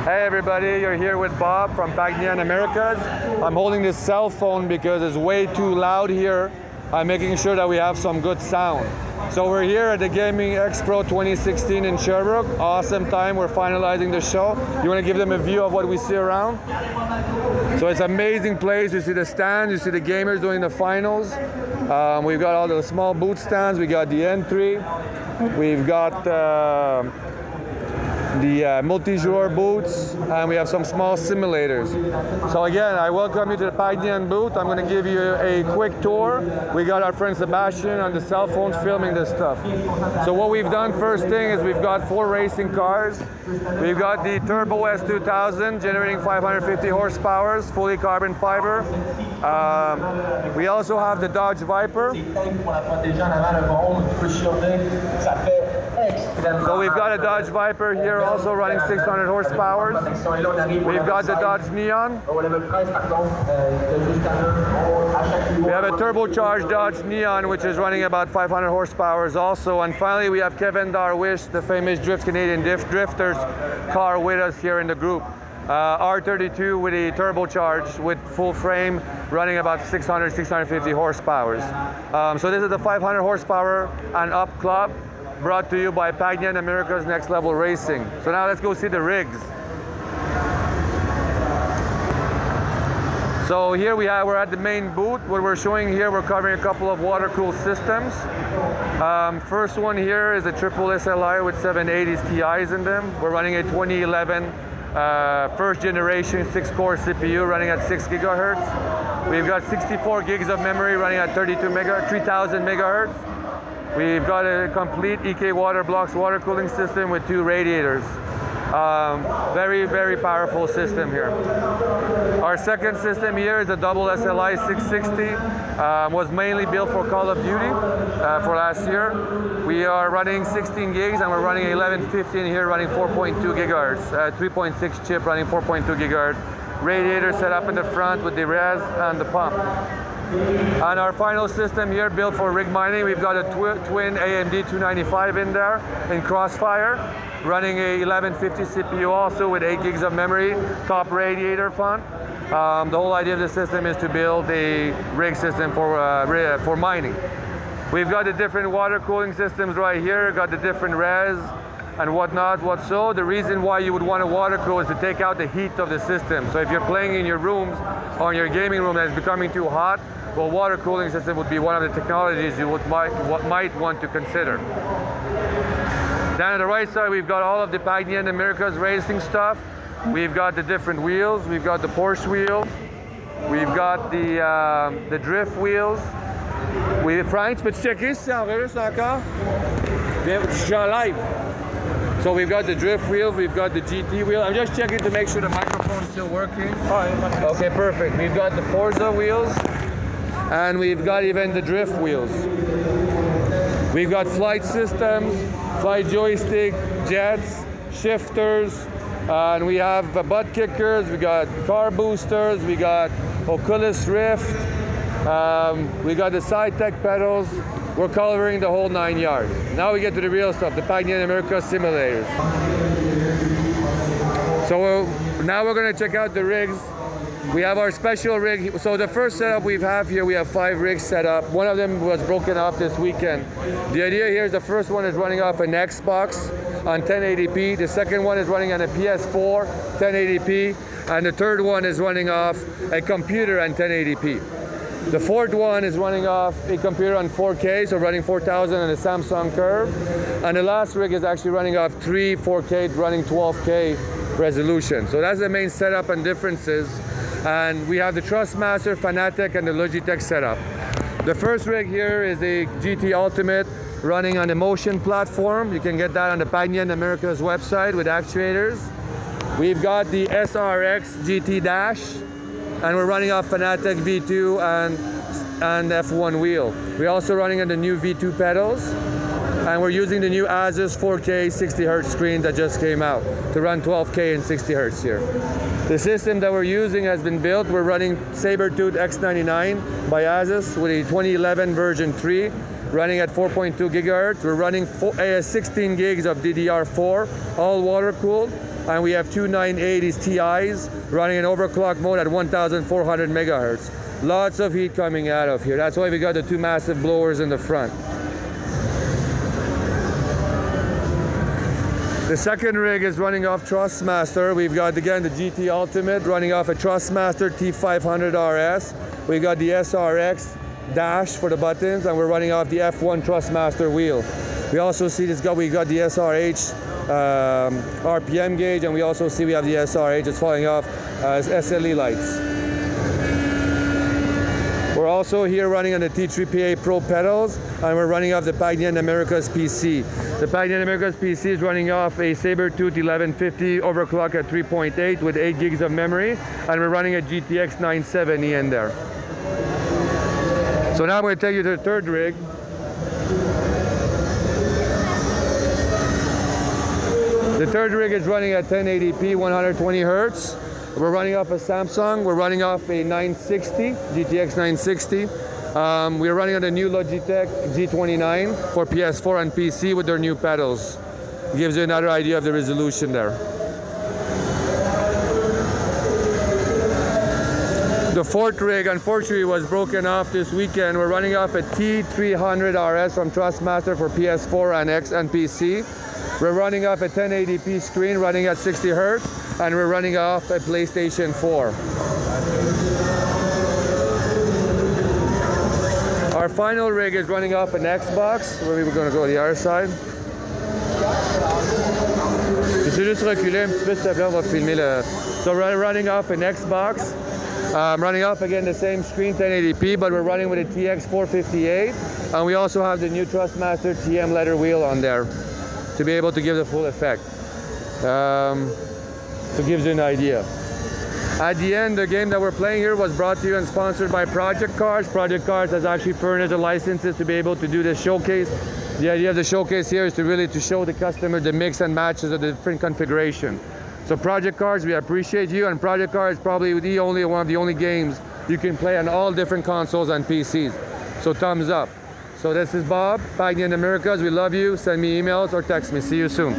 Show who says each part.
Speaker 1: Hey everybody, you're here with Bob from Pagnian Americas. I'm holding this cell phone because it's way too loud here. I'm making sure that we have some good sound. So we're here at the Gaming Expo 2016 in Sherbrooke. Awesome time, we're finalizing the show. You want to give them a view of what we see around? So it's an amazing place. You see the stands, you see the gamers doing the finals. We've got all the small booth stands, we got the N3, we've got the multi-joueur booths, and we have some small simulators. So again, I welcome you to the Pagnian booth. I'm going to give you a quick tour. We got our friend Sebastian on the cell phones filming this stuff. So what we've done first thing is we've got 4 racing cars. We've got the Turbo S2000 generating 550 horsepower, fully carbon fiber. We also have the Dodge Viper. So we've got a Dodge Viper here also running 600 horsepower. We've got the Dodge Neon. We have a turbocharged Dodge Neon which is running about 500 horsepower also. And finally we have Kevin Darwish, the famous Canadian drifters car with us here in the group. R32 with a turbocharged with full frame running about 650 horsepower. So this is the 500 horsepower and up club, brought to you by Pagnian America's Next Level Racing. So now let's go see the rigs. So here we're at the main booth. What we're showing here, we're covering a couple of water-cooled systems. First one here is a triple SLI with 780s TIs in them. We're running a 2011 first generation 6-core CPU running at 6 gigahertz. We've got 64 gigs of memory running at 3000 megahertz. We've got a complete EK Water Blocks water cooling system with 2 radiators. Very, very powerful system here. Our second system here is a double SLI 660. Was mainly built for Call of Duty for last year. We are running 16 gigs and we're running 1115 here running 4.2 gigahertz. 3.6 chip running 4.2 gigahertz. Radiator set up in the front with the res and the pump. And our final system here built for rig mining, we've got a twin AMD 295 in there in Crossfire, running a 1150 CPU also with 8 gigs of memory, top radiator front. The whole idea of the system is to build a rig system for mining. We've got the different water cooling systems right here, got the different res and whatnot. The reason why you would want to water cool is to take out the heat of the system. So if you're playing in your rooms or in your gaming room that is becoming too hot, well, water cooling system would be one of the technologies you might want to consider. Down on the right side, we've got all of the Pagnian America's racing stuff. We've got the different wheels. We've got the Porsche wheel. We've got the drift wheels. Frank, peux-tu checker si c'est enregistre encore? Bien, je suis en live. So we've got the drift wheel, we've got the GT wheel. I'm just checking to make sure the microphone is still working. Okay, perfect. We've got the Forza wheels, and we've got even the drift wheels. We've got flight systems, flight joystick, jets, shifters, and we have butt kickers, we got car boosters, we got Oculus Rift, we got the Tech pedals. We're covering the whole 9 yards. Now we get to the real stuff, the Pagnian America simulators. So now we're going to check out the rigs. We have our special rig. So the first setup we have here, we have 5 rigs set up. One of them was broken up this weekend. The idea here is the first one is running off an Xbox on 1080p. The second one is running on a PS4 1080p. And the third one is running off a computer on 1080p. The fourth one is running off a computer on 4K, so running 4000 on a Samsung Curve. And the last rig is actually running off 3 4K, running 12K resolution. So that's the main setup and differences. And we have the Thrusmaster, Fanatec, and the Logitech setup. The first rig here is a GT Ultimate running on a motion platform. You can get that on the Pagnian America's website with actuators. We've got the SRX GT Dash, and we're running off Fanatec V2 and F1 wheel. We're also running on the new V2 pedals, and we're using the new Asus 4K 60Hz screen that just came out to run 12K and 60Hz here. The system that we're using has been built. We're running Sabertooth X99 by Asus with a 2011 version 3, running at 4.2 gigahertz. We're running 16 gigs of DDR4, all water cooled. and we have two 980s TIs running in overclock mode at 1,400 megahertz. Lots of heat coming out of here. That's why we got the two massive blowers in the front. The second rig is running off thrusmaster. We've got again the GT Ultimate running off a thrusmaster T500 RS. We've got the SRX dash for the buttons, and we're running off the F1 thrustmaster wheel. We also see we got the SRH RPM gauge, and we also see we have the SRH is falling off SLE lights. We're also here running on the T3PA Pro pedals, and we're running off the Pagnian Americas PC. The Pagnian Americas PC is running off a Sabertooth 1150 overclock at 3.8 with 8 gigs of memory, and we're running a GTX 970 in there. So now I'm going to take you to the third rig. The third rig is running at 1080p, 120 hertz. We're running off a Samsung. We're running off a 960, GTX 960. We're running on the new Logitech G29 for PS4 and PC with their new pedals. Gives you another idea of the resolution there. The fourth rig, unfortunately, was broken off this weekend. We're running off a T300 RS from Thrustmaster for PS4 and X and PC. We're running off a 1080p screen running at 60 hertz, and we're running off a PlayStation 4. Our final rig is running off an Xbox. Where we were going to go to the other side. So we're running off an Xbox. Running off again the same screen, 1080p, but we're running with a TX458, and we also have the new Thrustmaster TM leather wheel on there to be able to give the full effect. So it gives you an idea. At the end, the game that we're playing here was brought to you and sponsored by Project Cars. Project Cars has actually furnished the licenses to be able to do this showcase. The idea of the showcase here is to really show the customer the mix and matches of the different configuration. So Project Cars, we appreciate you, and Project Cars is probably one of the only games you can play on all different consoles and PCs. So thumbs up. So this is Bob, Pagnian Americas. We love you. Send me emails or text me. See you soon.